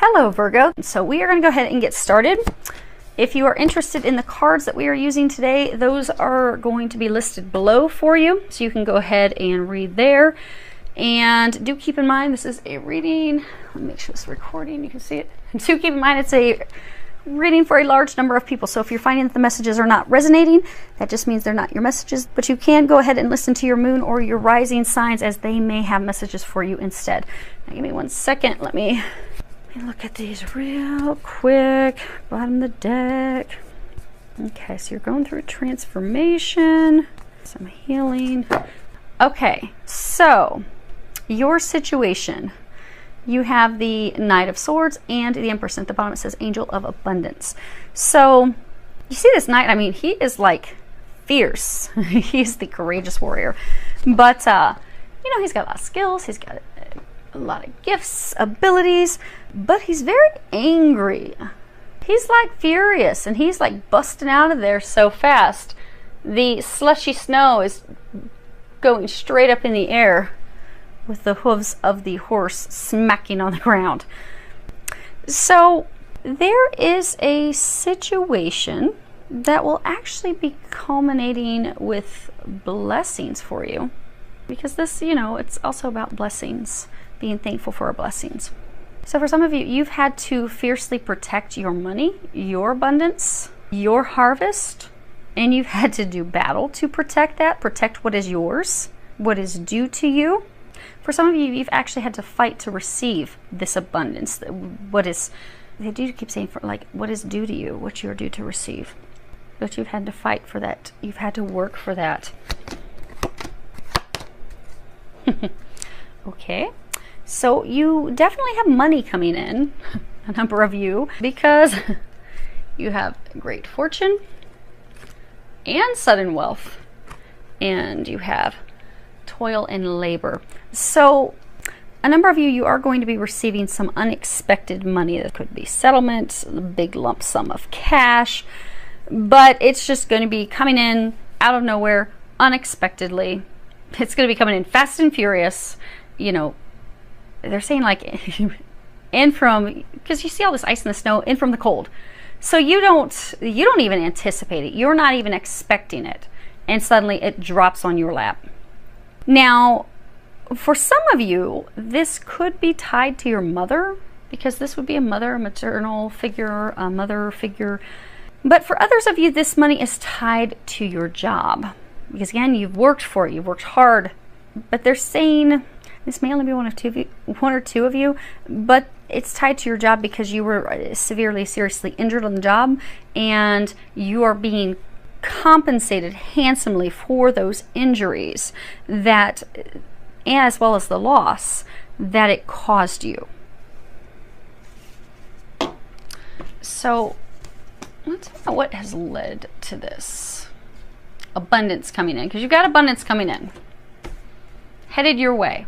Hello Virgo. So we are going to go ahead and get started. If you are interested in the cards that we are using today, those are going to be listed below for you. So you can go ahead and read there. And do keep in mind, this is a reading. Let me make sure it's recording, you can see it. And do keep in mind, it's a reading for a large number of people. So if you're finding that the messages are not resonating, that just means they're not your messages. But you can go ahead and listen to your moon or your rising signs, as they may have messages for you instead. Now give me 1 second. Let me look at these real quick. Bottom of the deck. Okay, so you're going through a transformation, some healing. Okay, so your situation. You have the Knight of Swords and the Empress. At the bottom it says Angel of Abundance. So you see this knight, I mean, he is like fierce. He's the courageous warrior. But, you know, he's got a lot of skills. He's got a lot of gifts, abilities, but he's very angry. He's like furious, and he's like busting out of there so fast. The slushy snow is going straight up in the air with the hooves of the horse smacking on the ground. So there is a situation that will actually be culminating with blessings for you, because this, you know, it's also about blessings, being thankful for our blessings. So for some of you, you've had to fiercely protect your money, your abundance, your harvest, and you've had to do battle to protect that, protect what is yours, what is due to you. For some of you, you've actually had to fight to receive this abundance. What is, they do keep saying, for like, what is due to you, what you're due to receive. But you've had to fight for that. You've had to work for that. Okay. So you definitely have money coming in, a number of you, because you have great fortune and sudden wealth, and you have toil and labor. So a number of you, you are going to be receiving some unexpected money. That could be settlement, a big lump sum of cash, but it's just going to be coming in out of nowhere, unexpectedly. It's going to be coming in fast and furious. You know, they're saying like in from, because you see all this ice and the snow, in from the cold. So you don't even anticipate it. You're not even expecting it, and suddenly it drops on your lap. Now, for some of you, this could be tied to your mother, because this would be a mother, a maternal figure, a mother figure. But for others of you, this money is tied to your job, because again, you've worked for it, you've worked hard. But they're saying, this may only be one or two of you, but it's tied to your job because you were seriously injured on the job, and you are being compensated handsomely for those injuries, that, as well as the loss that it caused you. So let's talk about what has led to this abundance coming in, because you've got abundance coming in, headed your way.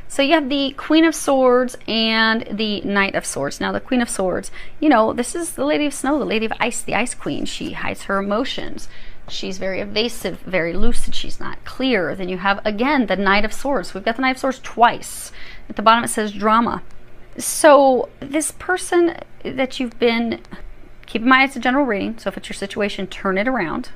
So you have the Queen of Swords and the Knight of Swords. Now the Queen of Swords, you know, this is the Lady of Snow, the Lady of Ice, the Ice Queen. She hides her emotions. She's very evasive, very lucid. She's not clear. Then you have, again, the Knight of Swords. We've got the Knight of Swords twice. At the bottom it says drama. So this person that you've been, keep in mind it's a general reading, so if it's your situation, turn it around,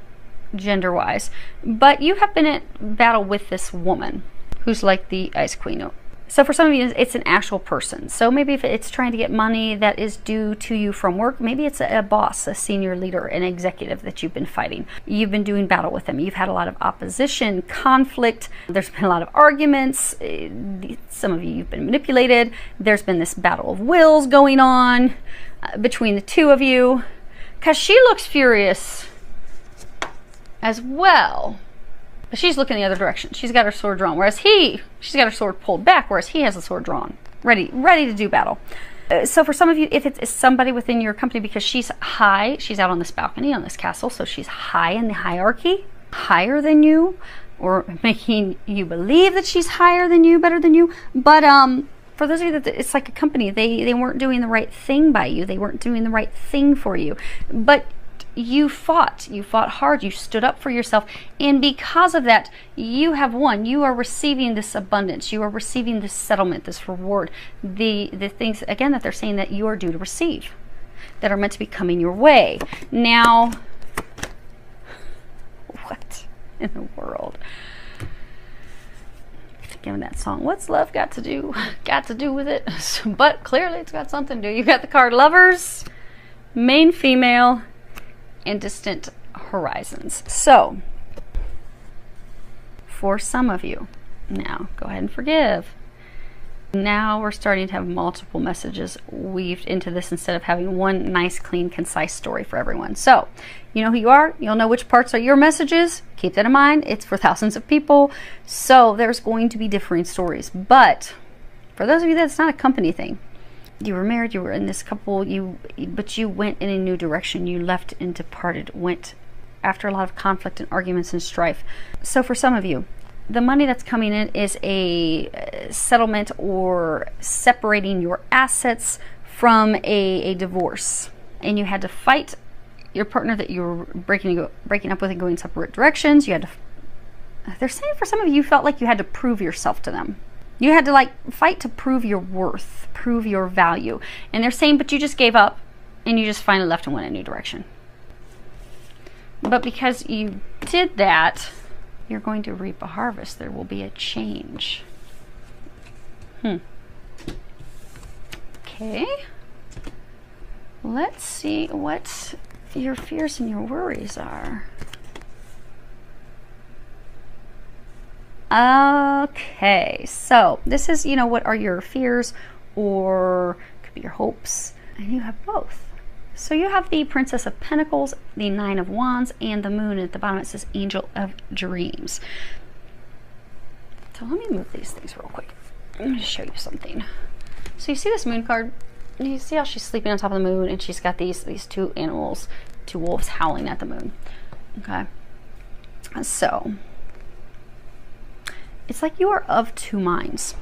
gender-wise. But you have been in battle with this woman who's like the Ice Queen. So for some of you, it's an actual person. So maybe if it's trying to get money that is due to you from work, maybe it's a boss, a senior leader, an executive that you've been fighting. You've been doing battle with them. You've had a lot of opposition, conflict. There's been a lot of arguments. Some of you, you've been manipulated. There's been this battle of wills going on between the two of you, because she looks furious as well. But she's looking the other direction. She's got her sword drawn, whereas she's got her sword pulled back, whereas he has the sword drawn, ready to do battle. So for some of you, if it's somebody within your company, because she's high, she's out on this balcony, on this castle, so she's high in the hierarchy, higher than you, or making you believe that she's higher than you, better than you. But for those of you that it's like a company, they weren't doing the right thing by you. They weren't doing the right thing for you. But you fought hard, you stood up for yourself, and because of that, you have won. You are receiving this abundance, you are receiving this settlement, this reward, the things, again, that they're saying that you are due to receive, that are meant to be coming your way. Now, what in the world? Given that song, what's love got to do with it? But clearly it's got something to do. You got the card Lovers, main female, and distant horizons. So for some of you, now go ahead and forgive. Now we're starting to have multiple messages weaved into this instead of having one nice, clean, concise story for everyone. So you know who you are. You'll know which parts are your messages. Keep that in mind. It's for thousands of people. So there's going to be differing stories. But for those of you that's not a company thing, you were married, you were in this couple, but you went in a new direction. You left and departed, went after a lot of conflict and arguments and strife. So for some of you, the money that's coming in is a settlement or separating your assets from a divorce. And you had to fight your partner that you were breaking up with and going separate directions. You had to, they're saying for some of you, you felt like you had to prove yourself to them. You had to like fight to prove your worth, prove your value. And they're saying, but you just gave up and you just finally left and went a new direction. But because you did that, you're going to reap a harvest. There will be a change. Okay. Let's see what your fears and your worries are. Okay, so this is, you know, what are your fears, or could be your hopes, and you have both. So you have the Princess of Pentacles, the Nine of Wands, and the Moon. At the bottom it says Angel of Dreams. So let me move these things real quick. I'm going to show you something. So you see this Moon card? You see how she's sleeping on top of the moon, and she's got these two animals, two wolves howling at the moon. Okay. So it's like you are of two minds,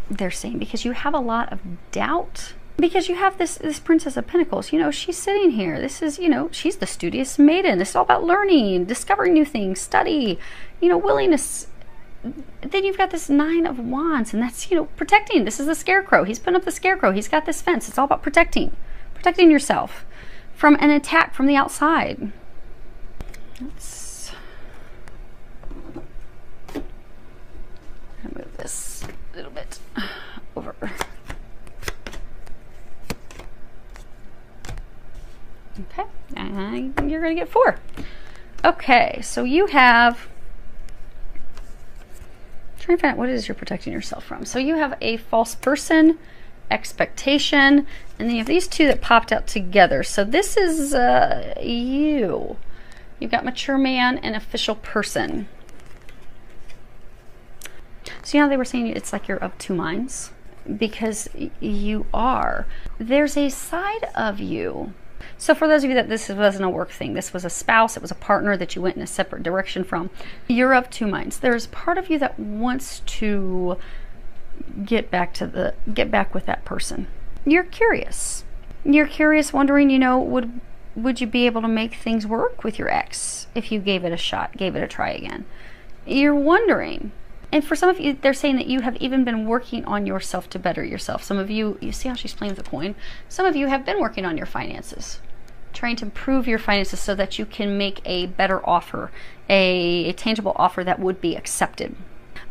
they're saying, because you have a lot of doubt. Because you have this Princess of Pentacles, you know, she's sitting here. This is, you know, she's the studious maiden. This is all about learning, discovering new things, study, you know, willingness. Then you've got this Nine of Wands, and that's, you know, protecting. This is the Scarecrow. He's putting up the Scarecrow. He's got this fence. It's all about protecting yourself from an attack from the outside. Let's move this a little bit over. Okay, and you're going to get 4. Okay, so you have, trying to find out what it is you're protecting yourself from. So you have a false person, expectation, and then you have these two that popped out together. So this is you. You've got mature man and official person. So you know they were saying it's like you're of two minds, because you are. There's a side of you. So for those of you that this wasn't a work thing, this was a spouse, it was a partner that you went in a separate direction from, you're of two minds. There's part of you that wants to get back with that person. You're curious. You're curious, wondering, you know, would you be able to make things work with your ex if you gave it a shot, gave it a try again? You're wondering. And for some of you, they're saying that you have even been working on yourself to better yourself. Some of you, you see how she's playing with the coin? Some of you have been working on your finances, trying to improve your finances so that you can make a better offer, a tangible offer that would be accepted.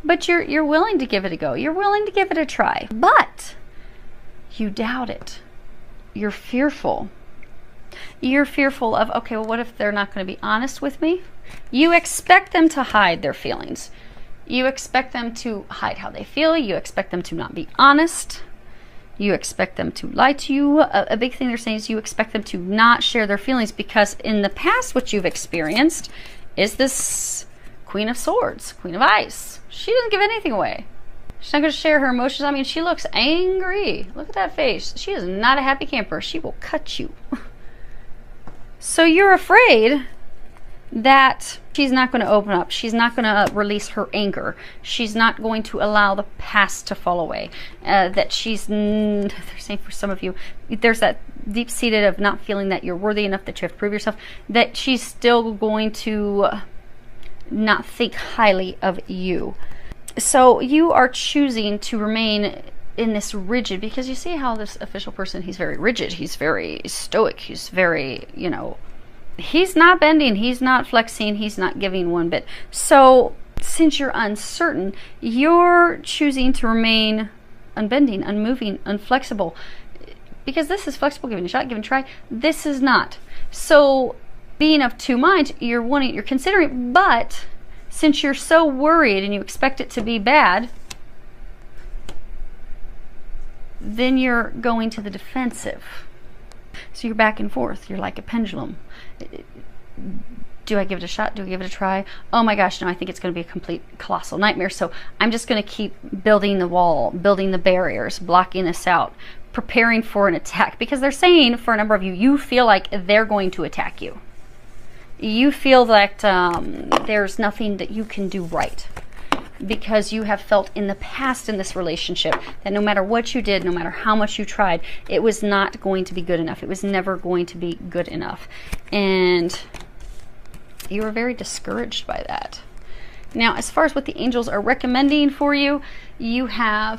But you're willing to give it a go. You're willing to give it a try. But you doubt it. You're fearful. You're fearful of, okay, well, what if they're not going to be honest with me? You expect them to hide their feelings. You expect them to hide how they feel. You expect them to not be honest. You expect them to lie to you. A big thing they're saying is you expect them to not share their feelings, because in the past what you've experienced is this Queen of Swords, Queen of Ice. She doesn't give anything away. She's not going to share her emotions. I mean, she looks angry. Look at that face. She is not a happy camper. She will cut you. So you're afraid that she's not going to open up. She's not going to release her anger. She's not going to allow the past to fall away. That she's, they're saying for some of you, there's that deep-seated of not feeling that you're worthy enough, that you have to prove yourself, that she's still going to not think highly of you. So you are choosing to remain in this rigid, because you see how this official person, he's very rigid, he's very stoic, he's very, you know, he's not bending, he's not flexing, he's not giving one bit. So since you're uncertain, you're choosing to remain unbending, unmoving, unflexible, because this is flexible, giving a shot, giving a try. This is not. So being of two minds, you're considering, but since you're so worried and you expect it to be bad, then you're going to the defensive. So you're back and forth. You're like a pendulum. Do I give it a shot? Do I give it a try? Oh my gosh, no, I think it's going to be a complete colossal nightmare. So I'm just going to keep building the wall, building the barriers, blocking this out, preparing for an attack. Because they're saying, for a number of you, you feel like they're going to attack you. You feel that there's nothing that you can do right, because you have felt in the past in this relationship that no matter what you did, no matter how much you tried, it was not going to be good enough. It was never going to be good enough. And you were very discouraged by that. Now, as far as what the angels are recommending for you, you are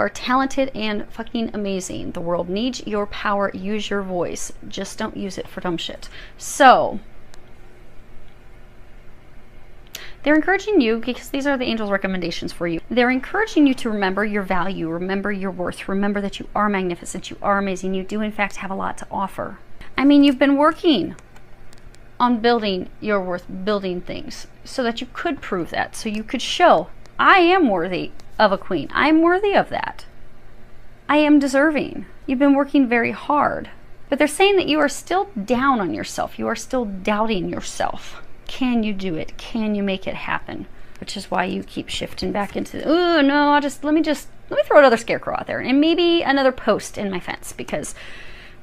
talented and fucking amazing. The world needs your power. Use your voice. Just don't use it for dumb shit. So they're encouraging you, because these are the angels' recommendations for you. They're encouraging you to remember your value, remember your worth, remember that you are magnificent, you are amazing, you do in fact have a lot to offer. I mean, you've been working on building your worth, building things so that you could prove that, so you could show, I am worthy of a queen. I am worthy of that. I am deserving. You've been working very hard. But they're saying that you are still down on yourself. You are still doubting yourself. Can you do it? Can you make it happen? Which is why you keep shifting back into, oh no, let me throw another scarecrow out there, and maybe another post in my fence, because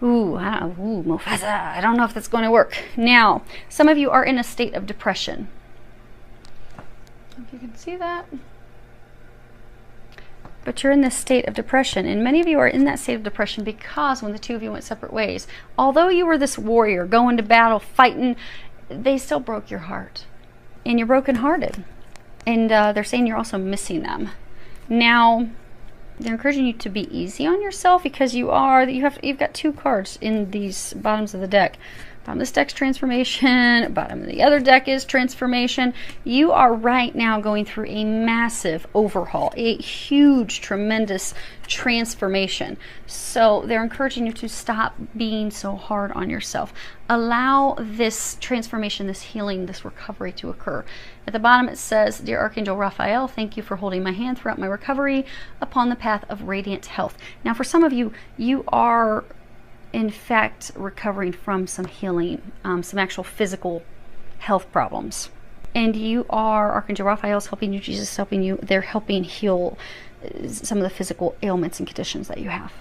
Mufasa, I don't know if that's going to work. Now, some of you are in a state of depression. If you can see that. But you're in this state of depression, and many of you are in that state of depression because when the two of you went separate ways, although you were this warrior going to battle, fighting, they still broke your heart, and you're brokenhearted, and they're saying you're also missing them. Now, they're encouraging you to be easy on yourself, because you've got two cards in these bottoms of the deck. Bottom of this deck's transformation, bottom of the other deck is transformation. You are right now going through a massive overhaul, a huge, tremendous transformation. So they're encouraging you to stop being so hard on yourself. Allow this transformation, this healing, this recovery to occur. At the bottom it says, Dear Archangel Raphael, thank you for holding my hand throughout my recovery upon the path of radiant health. Now for some of you, you are in fact recovering from some healing, some actual physical health problems. And you are, Archangel Raphael's helping you, Jesus is helping you. They're helping heal some of the physical ailments and conditions that you have.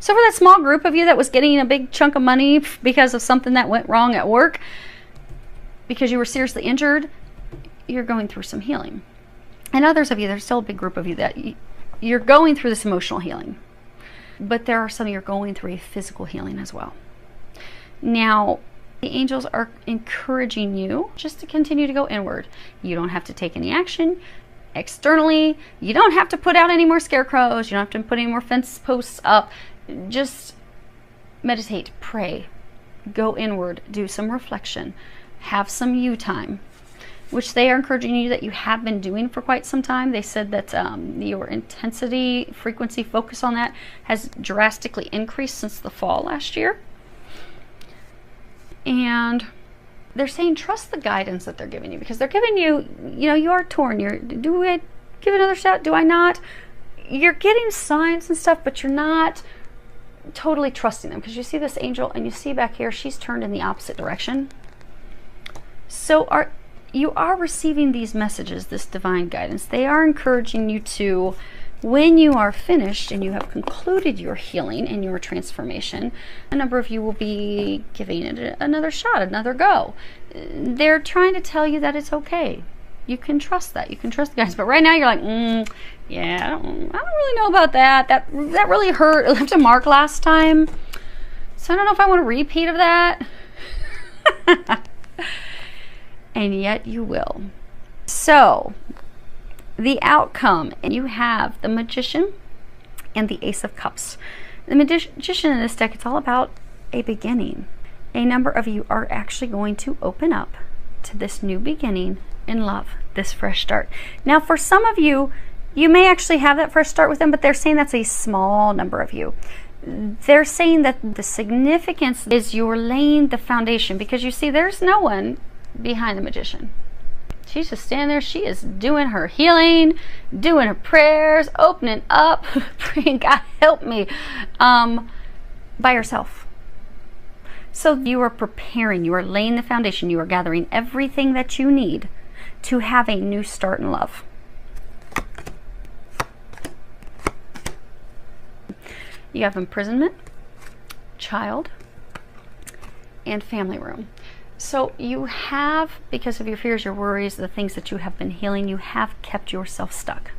So for that small group of you that was getting a big chunk of money because of something that went wrong at work, because you were seriously injured, you're going through some healing. And others of you, there's still a big group of you that you're going through this emotional healing. But there are some of you going through a physical healing as well. Now, the angels are encouraging you just to continue to go inward. You don't have to take any action externally. You don't have to put out any more scarecrows. You don't have to put any more fence posts up. Just meditate, pray, go inward, do some reflection, have some you time, which they are encouraging you that you have been doing for quite some time. They said that your intensity, frequency, focus on that has drastically increased since the fall last year. And they're saying trust the guidance that they're giving you, because they're giving you, you are torn. Do I give another shot? Do I not? You're getting signs and stuff, but you're not totally trusting them, because you see this angel and you see back here, she's turned in the opposite direction. So you are receiving these messages, this divine guidance. They are encouraging you to When you are finished and you have concluded your healing and your transformation, a number of you will be giving it another shot, another go. They're trying to tell you that it's okay. You can trust that. You can trust the guys. But right now you're like, yeah, I don't really know about that. That really hurt. It left a mark last time. So I don't know if I want a repeat of that. And yet you will. So the outcome, and you have the Magician and the Ace of Cups. The Magician in this deck, it's all about a beginning. A number of you are actually going to open up to this new beginning in love, this fresh start. Now, for some of you, you may actually have that fresh start with them, but they're saying that's a small number of you. They're saying that the significance is you're laying the foundation, because you see, there's no one behind the Magician. She's just standing there. She is doing her healing, doing her prayers, opening up, praying, God help me, by herself. So you are preparing, you are laying the foundation, you are gathering everything that you need to have a new start in love. You have imprisonment, child, and family room. So you have, because of your fears, your worries, the things that you have been healing, you have kept yourself stuck.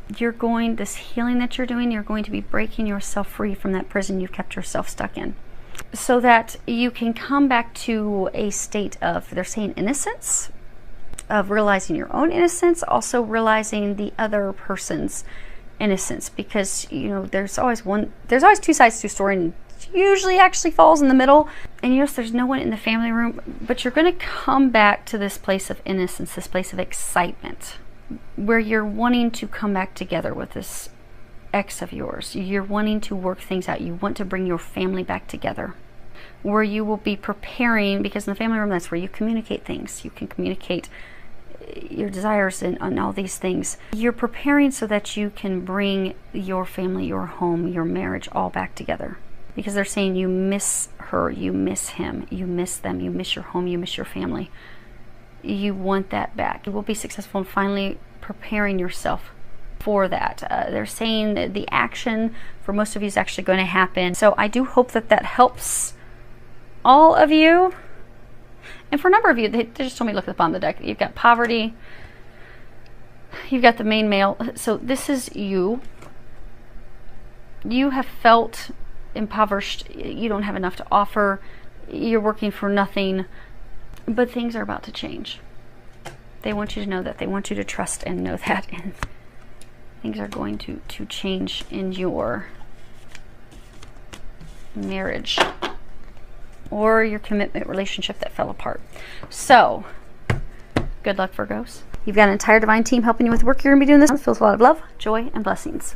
This healing that you're doing, you're going to be breaking yourself free from that prison you've kept yourself stuck in, so that you can come back to a state of, they're saying, innocence, of realizing your own innocence, also realizing the other person's innocence, because there's always two sides to a story, and usually actually falls in the middle. And yes, there's no one in the family room, but you're going to come back to this place of innocence, this place of excitement, where you're wanting to come back together with this ex of yours. You're wanting to work things out. You want to bring your family back together, where you will be preparing, because in the family room, that's where you communicate things. You can communicate your desires and all these things. You're preparing so that you can bring your family, your home, your marriage all back together. Because they're saying you miss her, you miss him, you miss them, you miss your home, you miss your family. You want that back. You will be successful in finally preparing yourself for that. They're saying that the action for most of you is actually going to happen. So I do hope that that helps all of you. And for a number of you, they just told me look at the bottom of the deck. You've got poverty. You've got the main male. So this is you. You have felt impoverished. You don't have enough to offer. You're working for nothing. But things are about to change. They want you to know that. They want you to trust and know that. And things are going to change in your marriage or your commitment relationship that fell apart. So, good luck, Virgos. You've got an entire divine team helping you with work. You're going to be doing this. It feels a lot of love, joy, and blessings.